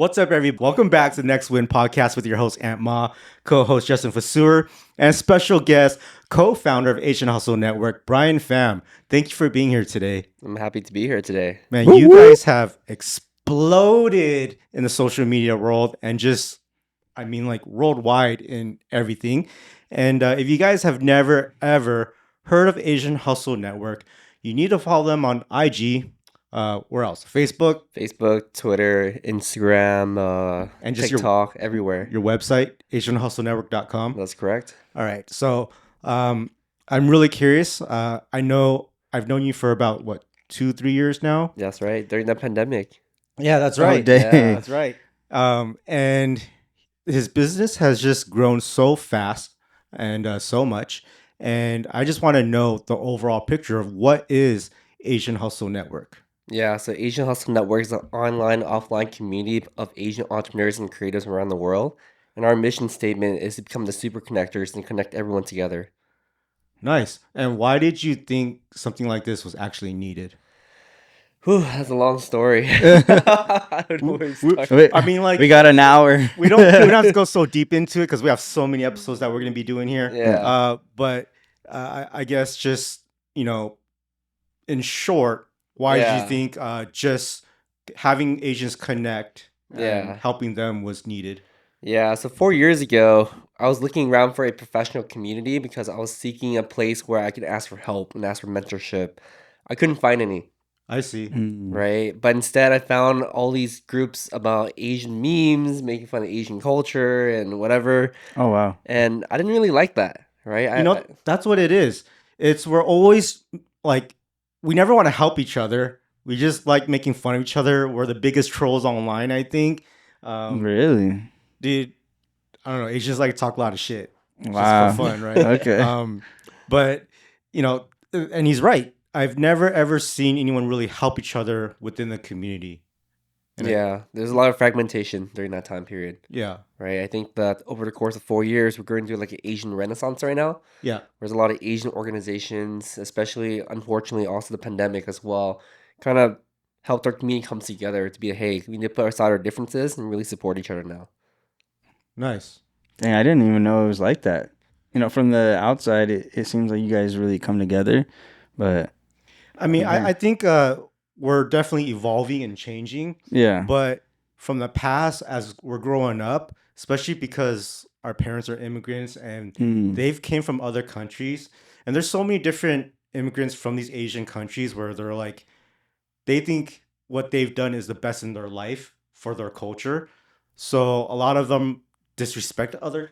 What's up, everybody? Welcome back to the Next Win podcast with your host, Aunt Ma, co-host Justin Vaseur, and special guest, co-founder of Asian Hustle Network, Bryan Pham. Thank you for being here today. I'm happy to be here today. Man, you guys have exploded in the social media world and just, worldwide in everything. And if you guys have never, ever heard of Asian Hustle Network, you need to follow them on IG. Where else? Facebook, Twitter, Instagram, and just TikTok, everywhere. Your website, asianhustlenetwork.com. That's correct. All right. So I'm really curious. I know I've known you for about, 2-3 years now? That's right. During the pandemic. Yeah, that's right. Yeah. That's right. And his business has just grown so fast and so much. And I just want to know the overall picture of what is Asian Hustle Network. Yeah, so Asian Hustle Network is an online, offline community of Asian entrepreneurs and creatives around the world. And our mission statement is to become the super connectors and connect everyone together. Nice. And why did you think something like this was actually needed? Whew, that's a long story. I don't know where to start. We got an hour. we don't have to go so deep into it because we have so many episodes that we're going to be doing here. Yeah. But I guess just, in short, why did you think just having Asians connect and helping them was needed? Yeah, so 4 years ago, I was looking around for a professional community because I was seeking a place where I could ask for help and ask for mentorship. I couldn't find any. I see. Right? But instead, I found all these groups about Asian memes, making fun of Asian culture and whatever. Oh, wow. And I didn't really like that, right? That's what it is. We're always we never want to help each other. We just like making fun of each other. We're the biggest trolls online, I think. Really? Dude, I don't know. Asians like to talk a lot of shit. Wow. Just for fun, right? Okay. But, and he's right. I've never, ever seen anyone really help each other within the community. There's a lot of fragmentation during that time period. Yeah. Right? I think that over the course of 4 years, we're going through like an Asian renaissance right now. Yeah. There's a lot of Asian organizations, especially, unfortunately, also the pandemic as well, kind of helped our community come together to be, hey, we need to put aside our differences and really support each other now. Nice. Dang, I didn't even know it was like that. From the outside, it seems like you guys really come together. But I mean, I think we're definitely evolving and changing. Yeah. But from the past, as we're growing up, especially because our parents are immigrants and they've came from other countries, and there's so many different immigrants from these Asian countries where they're like, they think what they've done is the best in their life for their culture. So a lot of them disrespect other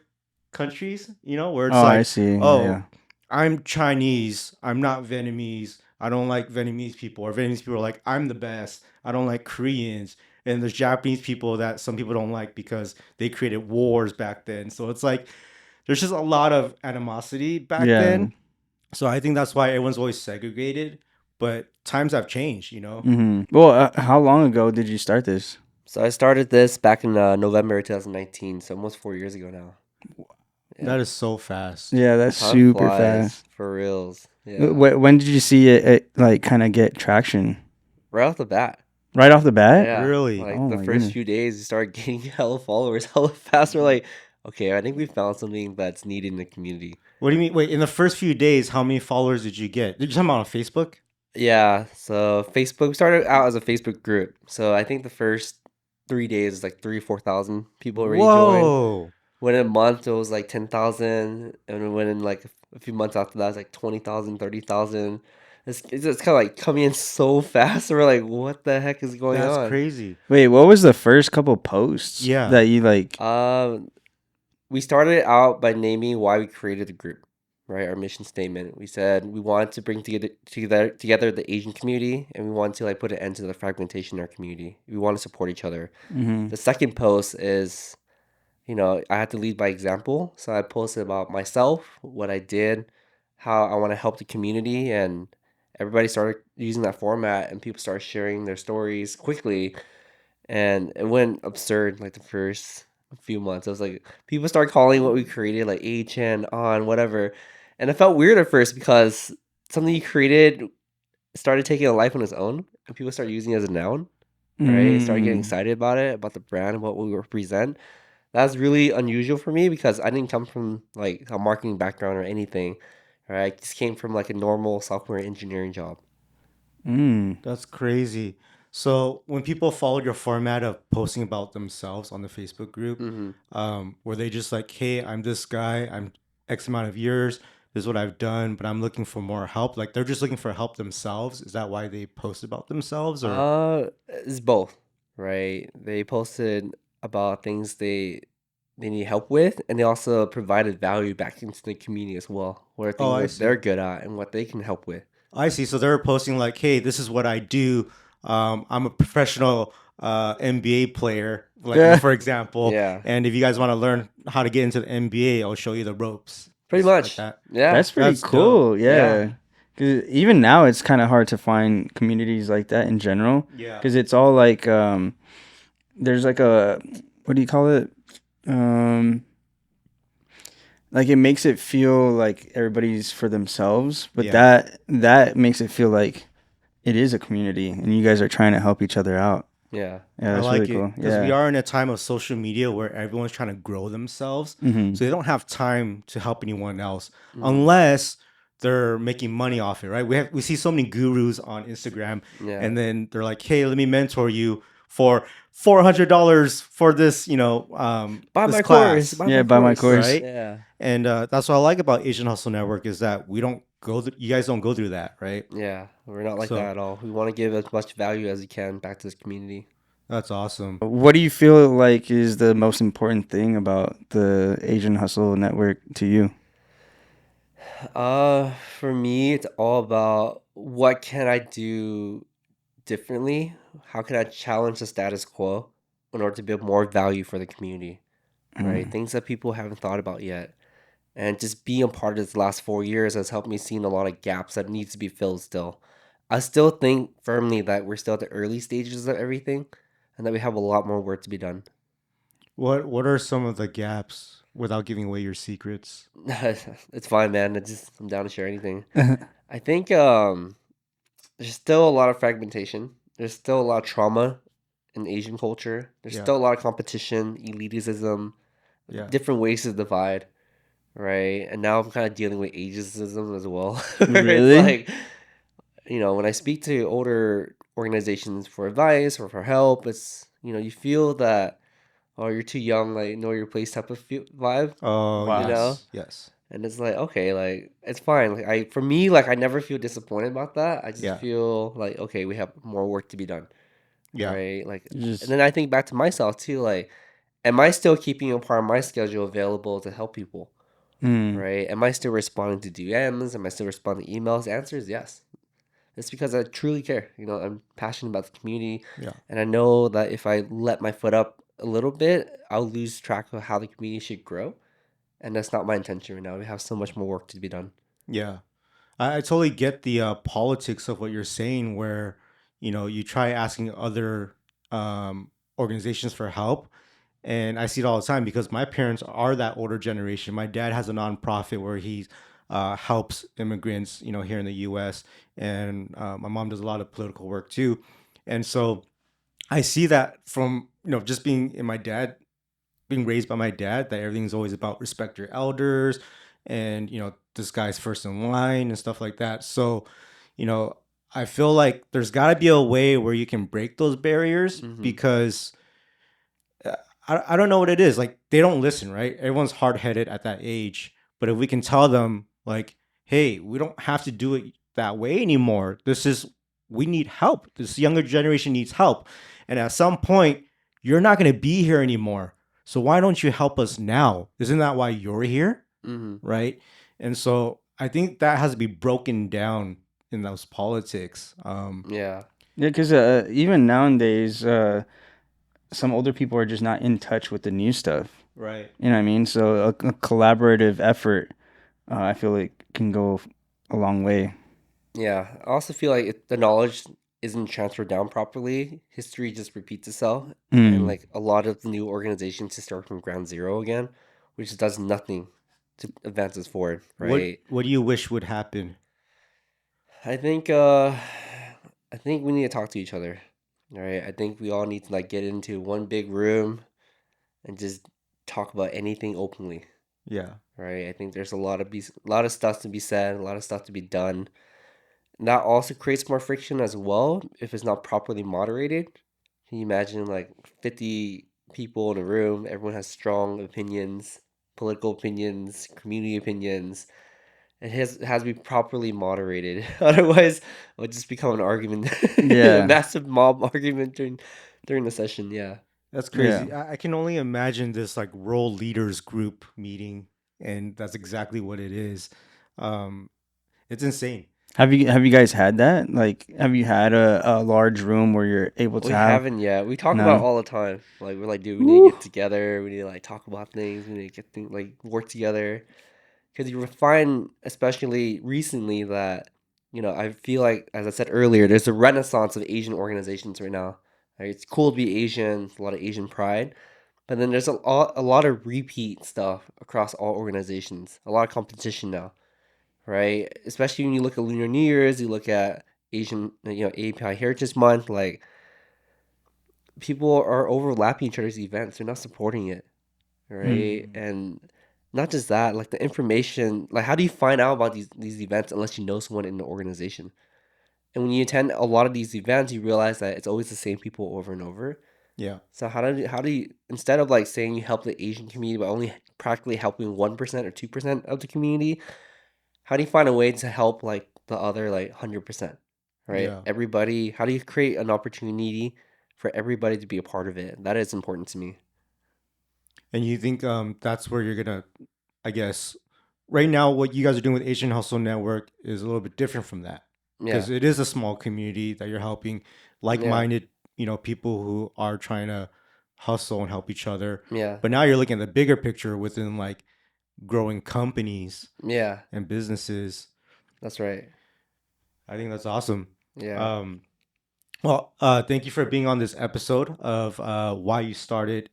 countries, where it's I see. I'm Chinese, I'm not Vietnamese, I don't like Vietnamese people, or Vietnamese people are like, I'm the best, I don't like Koreans. And there's Japanese people that some people don't like because they created wars back then. So it's like, there's just a lot of animosity back then. So I think that's why everyone's always segregated. But times have changed, Well, how long ago did you start this? So I started this back in November 2019, so almost 4 years ago now. Yeah. That is so fast. Yeah, that's Time super flies, fast. For reals. Yeah. When did you see it like kind of get traction? Right off the bat. Right off the bat? Yeah. Really? Like Oh the my first goodness. few days, you start getting hella followers hella fast. We're like, okay, I think we found something that's needed in the community. What do you mean? Wait, in the first few days, how many followers did you get? Did you talk about on Facebook? Yeah, so Facebook, we started out as a Facebook group. So I think the first 3 days is like 3,000-4,000 people already joined. Whoa. Within a month, it was like 10,000. And within like a few months after that, it's like 20,000, 30,000. It's kind of like coming in so fast. We're like, what the heck is going on? That's crazy. Wait, what was the first couple posts that you like? We started out by naming why we created the group, right? Our mission statement. We said we wanted to bring together the Asian community, and we wanted to like put an end to the fragmentation in our community. We want to support each other. The second post is, I had to lead by example. So I posted about myself, what I did, how I want to help the community, and everybody started using that format, and people started sharing their stories quickly, and it went absurd. Like the first few months, I was like, people started calling what we created like HN on whatever, and it felt weird at first because something you created started taking a life on its own, and people started using it as a noun. right? Started getting Mm. excited about the brand, what we represent. That's really unusual for me because I didn't come from like a marketing background or anything, right? I just came from like a normal software engineering job. Mm. That's crazy. So when people followed your format of posting about themselves on the Facebook group, Mm-hmm. were they just like, "Hey, I'm this guy. I'm X amount of years. This is what I've done, but I'm looking for more help." Like they're just looking for help themselves. Is that why they post about themselves, or? It's both, right? They posted about things they need help with, and they also provided value back into the community as well, where Oh, things I that see. they're good at and what they can help with. I see. So they're posting like, "Hey, this is what I do. I'm a professional NBA player, like Yeah. for example. Yeah, And if you guys want to learn how to get into the NBA, I'll show you the ropes, pretty stuff like much. that." Yeah, That's pretty That's dope. cool. yeah, Yeah. 'Cause even now, it's kind of hard to find communities like that in general. Yeah. Because it's all like, there's like a, what do you call it? Um, like it makes it feel like everybody's for themselves, but Yeah. that makes it feel like it is a community, and you guys are trying to help each other out. yeah. Yeah, I that's really like it cool. because we Yeah. are in a time of social media where everyone's trying to grow themselves. Mm-hmm. So they don't have time to help anyone else Mm, unless they're making money off it, right? We see so many gurus on Instagram yeah. and then they're like, "Hey, let me mentor you for $400 for this, Buy this my course. class." Buy Yeah, my buy my course. course. Right? Yeah, And that's what I like about Asian Hustle Network is that we don't go you guys don't go through that, right? yeah. We're not like that So at all. We want to give as much value as we can back to this community. that's awesome. What do you feel like is the most important thing about the Asian Hustle Network to you? For me, it's all about what can I do differently? How can I challenge the status quo in order to build more value for the community, right? Mm. Things that people haven't thought about yet. And just being a part of this last 4 years has helped me see a lot of gaps that needs to be filled still. I still think firmly that we're still at the early stages of everything and that we have a lot more work to be done. What are some of the gaps without giving away your secrets? It's fine, man. I'm down to share anything. I think there's still a lot of fragmentation. There's still a lot of trauma in Asian culture. There's Yeah. still a lot of competition, elitism, Yeah. different ways to divide, right? And now I'm kind of dealing with ageism as well. Where it's Really? like, when I speak to older organizations for advice or for help, it's, you feel that, oh, you're too young, like, know your place type of vibe, Oh, you Wow. know? yes. Yes. And it's like, okay, like, it's fine. Like, for me, like, I never feel disappointed about that. I just Yeah. feel like, okay, we have more work to be done, Yeah. right? Like, and Just then I think back to myself too, like, am I still keeping a part of my schedule available to help people, mm, right? Am I still responding to DMs? Am I still responding to emails? The answer is yes. It's because I truly care. I'm passionate about the community, Yeah. and I know that if I let my foot up a little bit, I'll lose track of how the community should grow. And that's not my intention right now. We have so much more work to be done. Yeah. I totally get the politics of what you're saying, where you try asking other organizations for help, and I see it all the time because my parents are that older generation. My dad has a nonprofit where he helps immigrants, here in the U.S., and my mom does a lot of political work too, and so I see that from just being raised by my dad, that everything's always about respect your elders, and this guy's first in line and stuff like that. So you know I feel like there's got to be a way where you can break those barriers Mm-hmm. because uh, I don't know what it is. Like they don't listen, right? Everyone's hard headed at that age. But if we can tell them, like, hey, we don't have to do it that way anymore. We need help. This younger generation needs help. And at some point, you're not going to be here anymore. So why don't you help us now? Isn't that why you're here? Mm-hmm. Right. And so I think that has to be broken down in those politics. Yeah. yeah, because even nowadays, some older people are just not in touch with the new stuff. Right. You know what I mean? So a collaborative effort, I feel like can go a long way. Yeah. I also feel like if the knowledge isn't transferred down properly, history just repeats itself. And Mm. like a lot of the new organizations just start from ground zero again, which does nothing to advance us forward, right? What do you wish would happen? I think we need to talk to each other. right? I think we all need to like get into one big room and just talk about anything openly, Yeah. right? I think there's a lot of stuff to be said, a lot of stuff to be done. And that also creates more friction as well if it's not properly moderated. Can you imagine like 50 people in a room, everyone has strong opinions, political opinions, community opinions. It has to be properly moderated. Otherwise, it would just become an argument, a Yeah. massive mob argument during the session. Yeah. That's Yeah. crazy. I can only imagine this like role leaders group meeting, and that's exactly what it is. Um, it's insane. Have you guys had that? Like, have you had a large room where you're able to We have? haven't yet. We talk about it No. all the time. Like we're like, dude, we need to Woo. get together. We need to like talk about things. We need to get things like work together. Because you find, especially recently, that I feel like, as I said earlier, there's a renaissance of Asian organizations right now. Right? It's cool to be Asian, a lot of Asian pride, but then there's a lot of repeat stuff across all organizations. A lot of competition now, right? Especially when you look at Lunar New Year's, you look at Asian, API Heritage Month. Like people are overlapping each other's events. They're not supporting it, right? Mm. And not just that, like the information, like how do you find out about these events unless you know someone in the organization? And when you attend a lot of these events, you realize that it's always the same people over and over. Yeah. So how do you instead of like saying you help the Asian community by only practically helping 1% or 2% of the community, how do you find a way to help like the other like 100%? Right? Yeah. Everybody, how do you create an opportunity for everybody to be a part of it? That is important to me. And you think that's where you're gonna, I guess, right now what you guys are doing with Asian Hustle Network is a little bit different from that Yeah. because it is a small community that you're helping Yeah. like-minded, people who are trying to hustle and help each other. Yeah. But now you're looking at the bigger picture within like growing companies Yeah. and businesses. That's right. I think that's awesome. Yeah. Um, well, thank you for being on this episode of why you started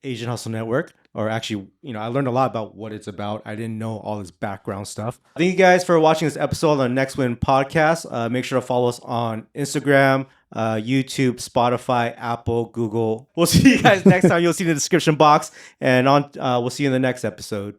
Asian Hustle Network. Or actually, I learned a lot about what it's about. I didn't know all this background stuff. Thank you guys for watching this episode on the Next Win podcast. Make sure to follow us on Instagram, YouTube, Spotify, Apple, Google. We'll see you guys next time. You'll see in the description box. And we'll see you in the next episode.